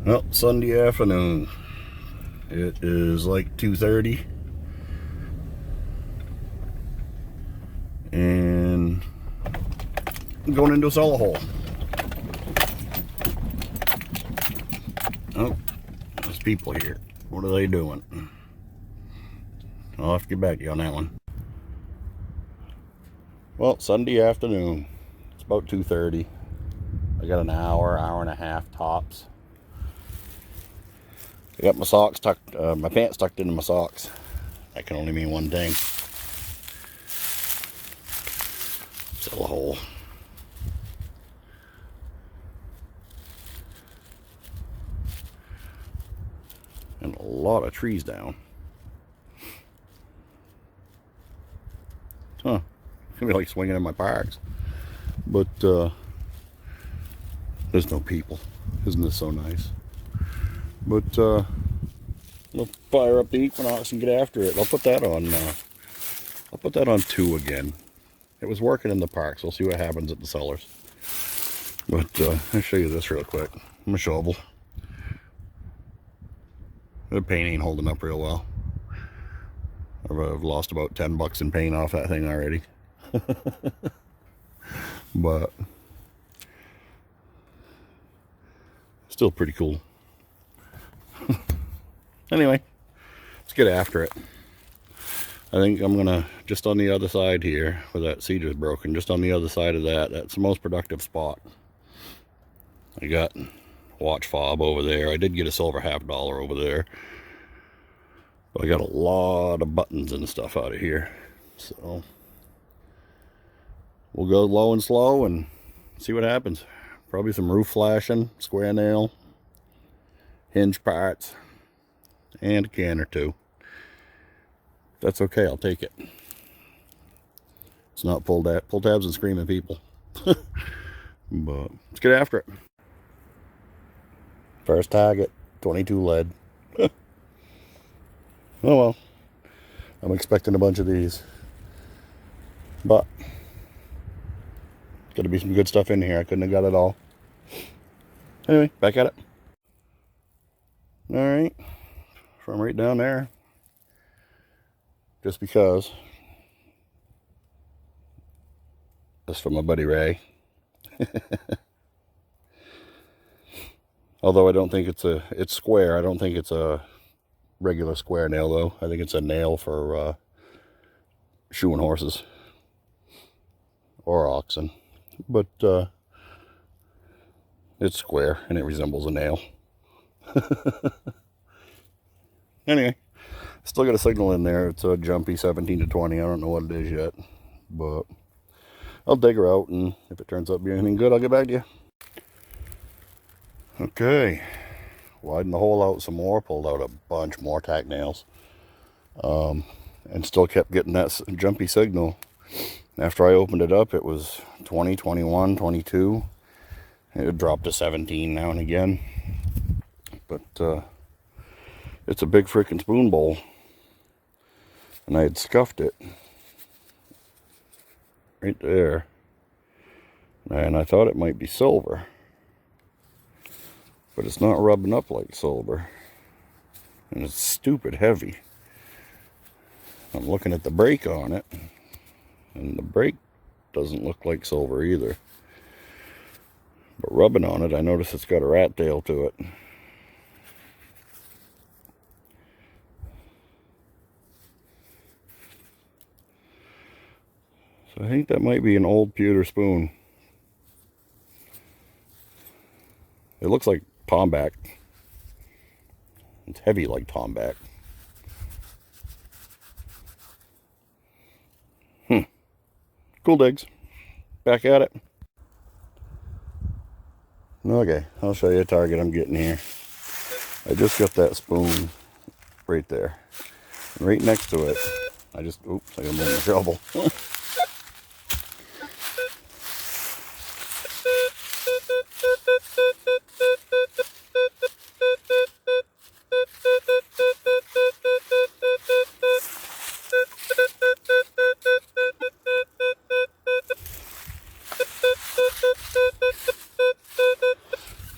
Well, Sunday afternoon. It is like 2:30, and I'm going into a cellar hole. Oh, there's people here. What are they doing? I'll have to get back to you on that one. Well, Sunday afternoon. It's about 2:30. I got an hour and a half tops. I got my socks tucked, my pants tucked into my socks. That can only mean one thing. Cellar hole. And a lot of trees down. Huh. It's gonna be like swinging in my parks. But there's no people. Isn't this so nice? But we'll fire up the Equinox and get after it. I'll put that on 2 again. It was working in the parks. We'll see what happens at the Cellars. But I'll show you this real quick. I'm a shovel. The paint ain't holding up real well. I've lost about $10 in paint off that thing already. But still pretty cool. Anyway, let's get after it. I think I'm gonna, just on the other side here where that cedar's broken, just on the other side of that, that's the most productive spot. I got watch fob over there. I did get a silver $50 over there, but I got a lot of buttons and stuff out of here. So we'll go low and slow and see what happens. Probably some roof flashing, square nail, hinge parts, and a can or two. That's okay, I'll take it. It's not pull tabs and screaming people. But let's get after it. First target, 22 lead. Oh well, I'm expecting a bunch of these. But got to be some good stuff in here. I couldn't have got it all. Anyway, back at it. All right, from right down there. Just because. That's from my buddy Ray. Although I don't think it's square. I don't think it's a regular square nail though. I think it's a nail for shoeing horses or oxen. But it's square and it resembles a nail. Anyway, still got a signal in there. It's a jumpy 17 to 20. I don't know what it is yet, but I'll dig her out, and if it turns out to be anything good, I'll get back to you. Okay, widened the hole out some more, pulled out a bunch more tack nails, and still kept getting that jumpy signal. After I opened it up, it was 20, 21, 22. It dropped to 17 now and again. But it's a big freaking spoon bowl. And I had scuffed it right there. And I thought it might be silver. But it's not rubbing up like silver. And it's stupid heavy. I'm looking at the brake on it. And the brake doesn't look like silver either. But rubbing on it, I notice it's got a rat tail to it. So I think that might be an old pewter spoon. It looks like tomback. It's heavy like tomback. Cool digs. Back at it. Okay, I'll show you a target I'm getting here. I just got that spoon right there. And right next to it, I gotta move my shovel.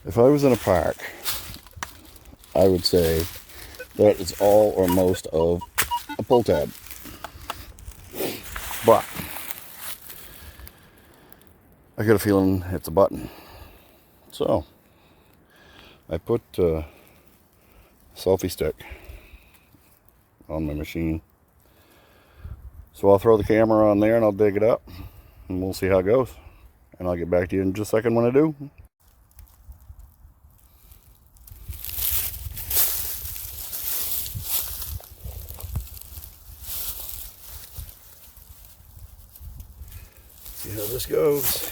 If I was in a park I would say that is all or most of a pull tab. But I got a feeling it's a button. So I put a selfie stick on my machine. So I'll throw the camera on there and I'll dig it up and we'll see how it goes. And I'll get back to you in just a second when I do. See how this goes.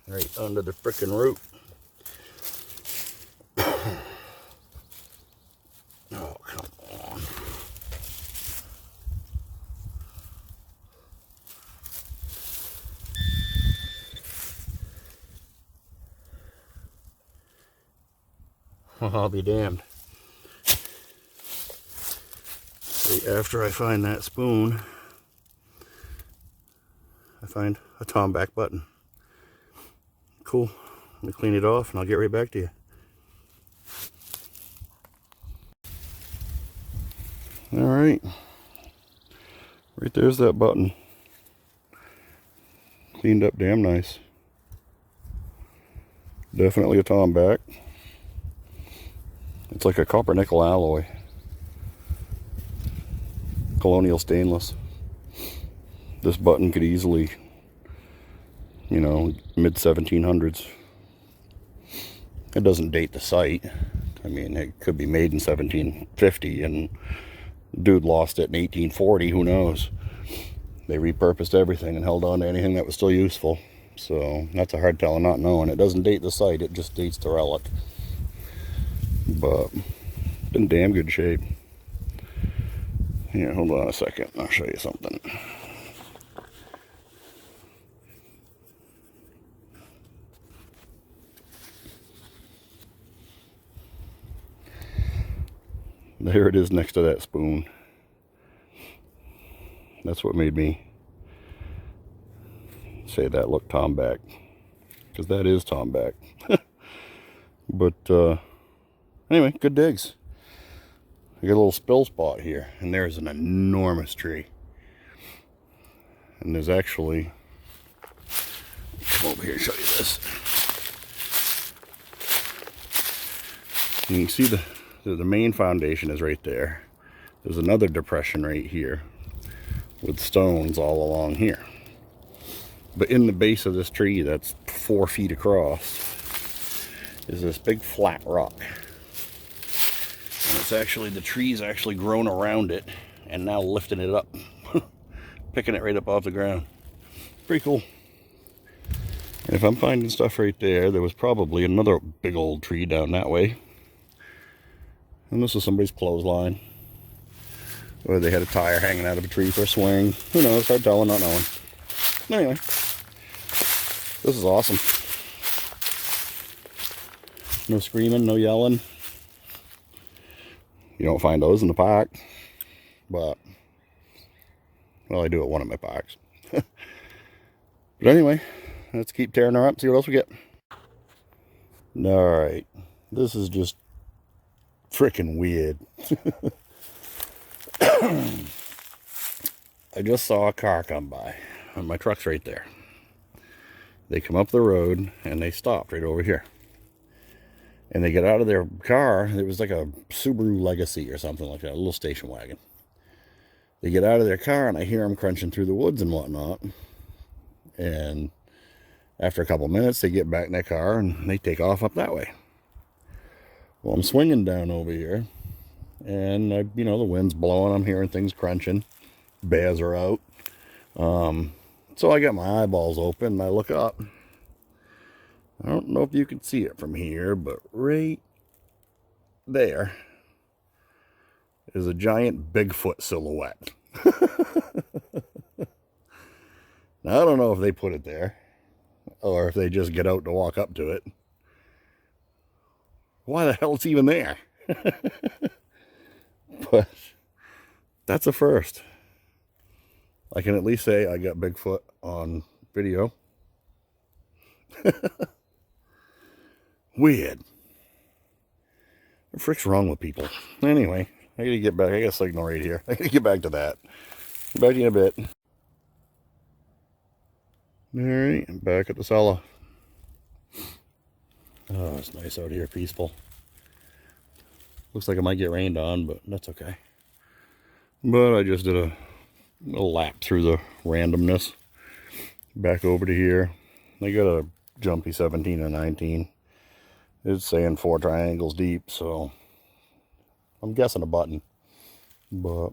Right under the frickin' root. Oh, come on. Well, I'll be damned. See, after I find that spoon, I find a tomback button. Cool. Let me clean it off and I'll get right back to you. Alright. Right there's that button. Cleaned up damn nice. Definitely a tomback. It's like a copper nickel alloy. Colonial stainless. This button could easily, you know, mid 1700s. It doesn't date the site. I mean, it could be made in 1750 and dude lost it in 1840, who knows. They repurposed everything and held on to anything that was still useful. So that's a hard tell of not knowing. It doesn't date the site, it just dates the relic. But in damn good shape. Here, hold on a second, I'll show you something. There it is next to that spoon. That's what made me say that looked tomback, because that is tomback. But anyway, good digs. I got a little spill spot here, and there's an enormous tree. And there's actually, come over here and show you this. You can see the main foundation is right there. There's another depression right here with stones all along here. But in the base of this tree that's 4 feet across is this big flat rock. And it's actually, the tree's actually grown around it and now lifting it up. Picking it right up off the ground. Pretty cool. And if I'm finding stuff right there, there was probably another big old tree down that way. And this is somebody's clothesline. Or they had a tire hanging out of a tree for a swing. Who knows? Hard telling, not knowing. Anyway, this is awesome. No screaming, no yelling. You don't find those in the park. But, well, I do at one of my parks. But anyway, let's keep tearing her up, see what else we get. Alright, this is just freaking weird. I just saw a car come by, and my truck's right there. They come up the road, and they stopped right over here. And they get out of their car. It was like a Subaru Legacy or something like that, a little station wagon. They get out of their car, and I hear them crunching through the woods and whatnot. And after a couple minutes, they get back in their car, and they take off up that way. Well, I'm swinging down over here, and you know, the wind's blowing. I'm hearing things crunching. Bears are out. So I got my eyeballs open, and I look up. I don't know if you can see it from here, but right there is a giant Bigfoot silhouette. Now, I don't know if they put it there or if they just get out to walk up to it. Why the hell it's even there? But that's a first. I can at least say I got Bigfoot on video. Weird. What the frick's wrong with people? Anyway, I gotta get back. I got a signal right here. I gotta get back to that. Back to you in a bit. Alright, I'm back at the cellar. Oh, it's nice out here, peaceful. Looks like it might get rained on, but that's okay. But I just did a lap through the randomness. Back over to here. I got a jumpy 17 and 19. It's saying 4 triangles deep, so I'm guessing a button. But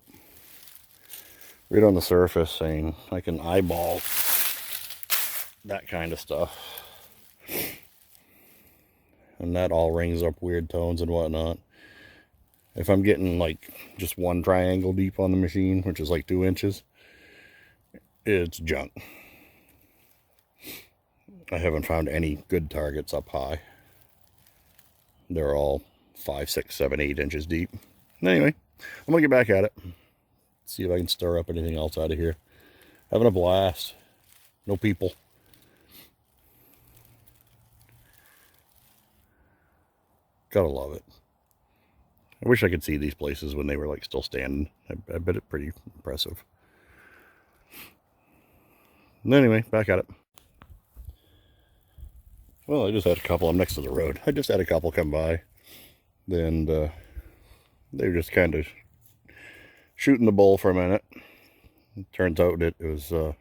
right on the surface saying I can eyeball that kind of stuff. And that all rings up weird tones and whatnot. If I'm getting like just 1 triangle deep on the machine, which is like 2 inches, it's junk. I haven't found any good targets up high. They're all 5, 6, 7, 8 inches deep. Anyway, I'm gonna get back at it. See if I can stir up anything else out of here. Having a blast. No people. Gotta love it. I wish I could see these places when they were like still standing. I bet it's pretty impressive. Anyway, back at it. Well, I just had a couple. I'm next to the road. I just had a couple come by. And they were just kind of shooting the bull for a minute. It turns out it was a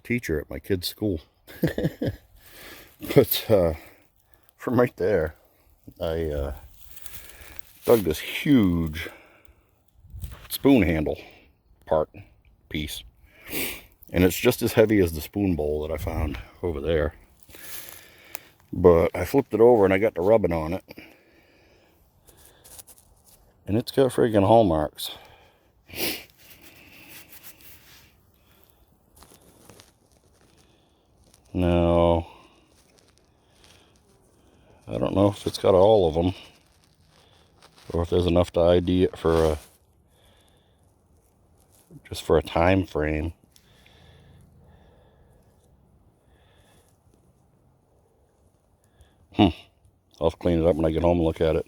teacher at my kid's school. But from right there, I dug this huge spoon handle piece. And it's just as heavy as the spoon bowl that I found over there. But I flipped it over and I got to rubbing on it. And it's got friggin' hallmarks. Now, I don't know if it's got all of them. Or if there's enough to ID it for just for a time frame. I'll clean it up when I get home and look at it.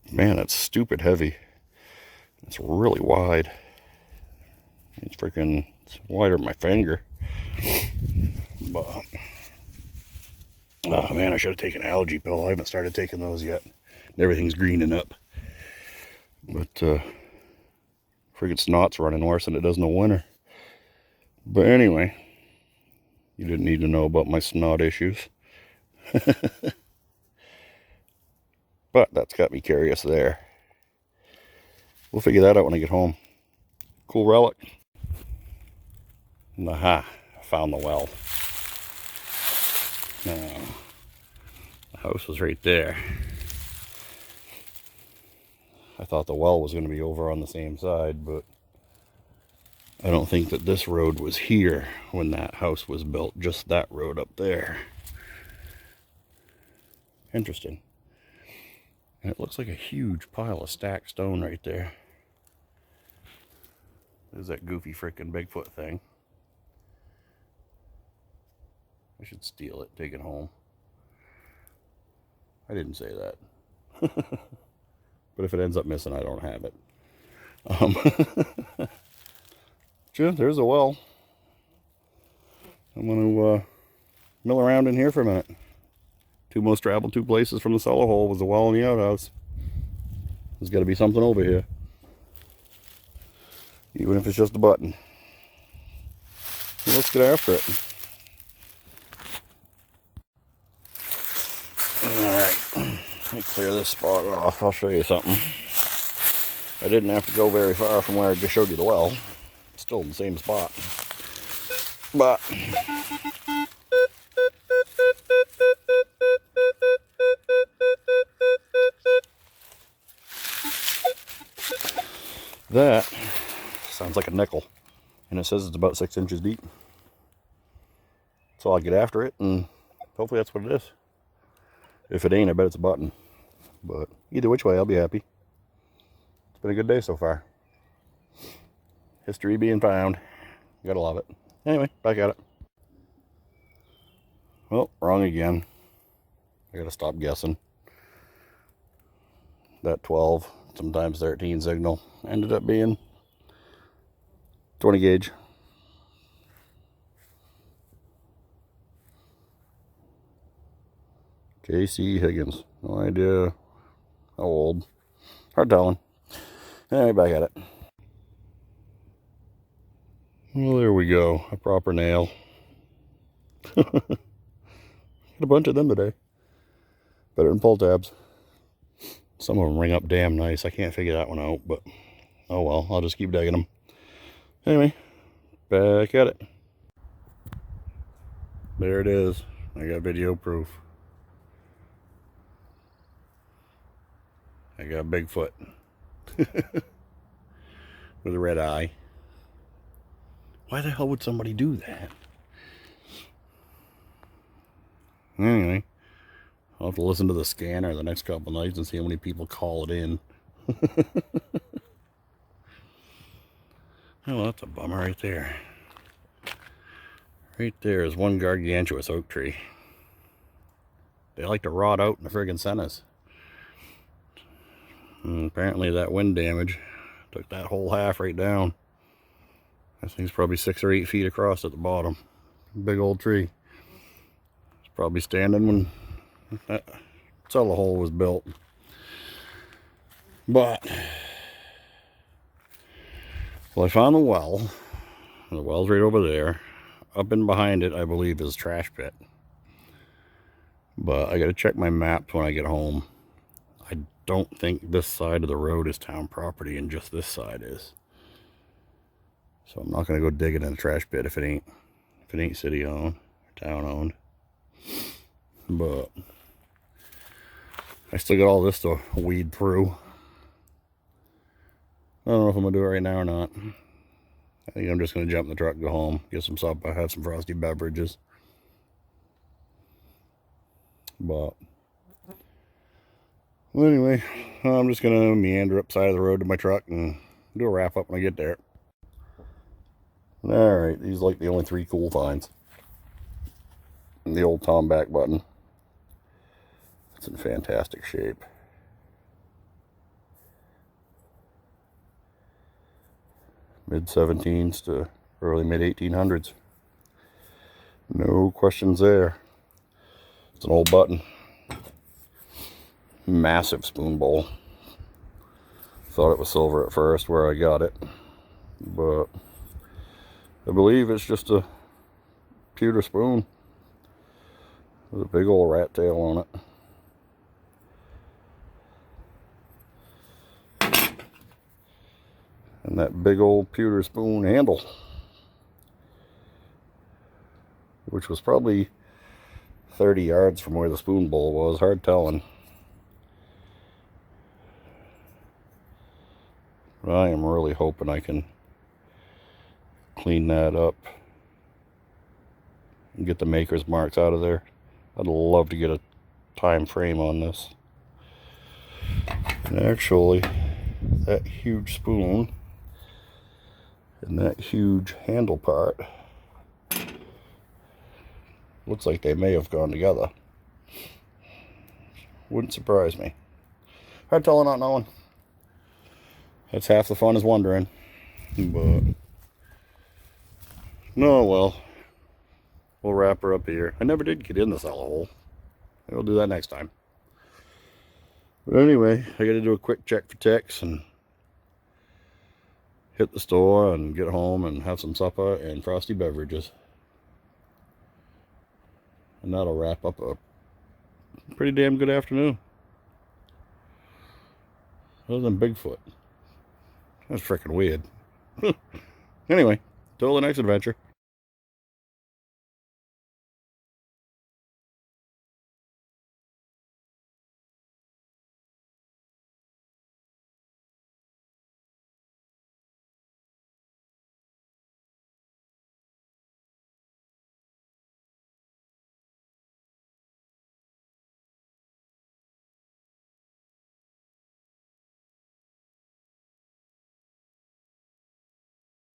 Man, that's stupid heavy. It's really wide. It's wider than my finger. But, oh man, I should have taken an allergy pill. I haven't started taking those yet. Everything's greening up. But, friggin' snot's running worse than it does in the winter. But anyway, you didn't need to know about my snot issues. But that's got me curious there. We'll figure that out when I get home. Cool relic. Aha, I found the well. Now, the house was right there. I thought the well was going to be over on the same side, but I don't think that this road was here when that house was built. Just that road up there. Interesting. And it looks like a huge pile of stacked stone right there. There's that goofy frickin' Bigfoot thing. I should steal it, take it home. I didn't say that. But if it ends up missing, I don't have it. Sure, there's a well. I'm going to mill around in here for a minute. 2 most traveled 2 places from the cellar hole was the well and the outhouse. There's got to be something over here. Even if it's just a button. Well, let's get after it. Alright, let me clear this spot off. I'll show you something. I didn't have to go very far from where I just showed you the well. It's still in the same spot. But that sounds like a nickel. And it says it's about 6 inches deep. So I'll get after it, and hopefully that's what it is. If it ain't, I bet it's a button. But either which way, I'll be happy. It's been a good day so far. History being found. Gotta love it. Anyway, back at it. Well, wrong again. I gotta stop guessing. That 12, sometimes 13 signal ended up being 20 gauge. J.C. Higgins. No idea how old. Hard telling. Anyway, back at it. Well, there we go. A proper nail. Got a bunch of them today. Better than pull tabs. Some of them ring up damn nice. I can't figure that one out, but oh well. I'll just keep digging them. Anyway, back at it. There it is. I got video proof. I got Bigfoot. With a red eye. Why the hell would somebody do that? Anyway, I'll have to listen to the scanner the next couple nights and see how many people call it in. Oh, that's a bummer right there. Right there is one gargantuous oak tree. They like to rot out in the friggin' centers. And apparently that wind damage took that whole half right down. That thing's probably 6 or 8 feet across at the bottom. Big old tree. It's probably standing when that cellar hole was built. But, well, I found the well. The well's right over there. Up and behind it, I believe, is a trash pit. But I gotta check my maps when I get home. I don't think this side of the road is town property, and just this side is. So I'm not gonna go digging in the trash pit if it ain't city owned, town owned. But I still got all this to weed through. I don't know if I'm gonna do it right now or not. I think I'm just gonna jump in the truck, go home, get some supper, have some frosty beverages. But well, anyway, I'm just gonna meander up side of the road to my truck and do a wrap up when I get there. Alright, these are like the only 3 cool finds. And the old Tom back button. It's in fantastic shape. Mid-17s to early mid-1800s. No questions there. It's an old button. Massive spoon bowl. Thought it was silver at first where I got it. But I believe it's just a pewter spoon with a big old rat tail on it. And that big old pewter spoon handle, which was probably 30 yards from where the spoon bowl was. Hard telling. But I am really hoping I can clean that up and get the maker's marks out of there. I'd love to get a time frame on this. And actually, that huge spoon and that huge handle part looks like they may have gone together. Wouldn't surprise me. Hard telling, not knowing. That's half the fun, is wondering. But no, well, we'll wrap her up here. I never did get in the cellar hole. We'll do that next time. But anyway, I got to do a quick check for ticks and hit the store and get home and have some supper and frosty beverages. And that'll wrap up a pretty damn good afternoon. Other than Bigfoot. That's freaking weird. Anyway, till the next adventure.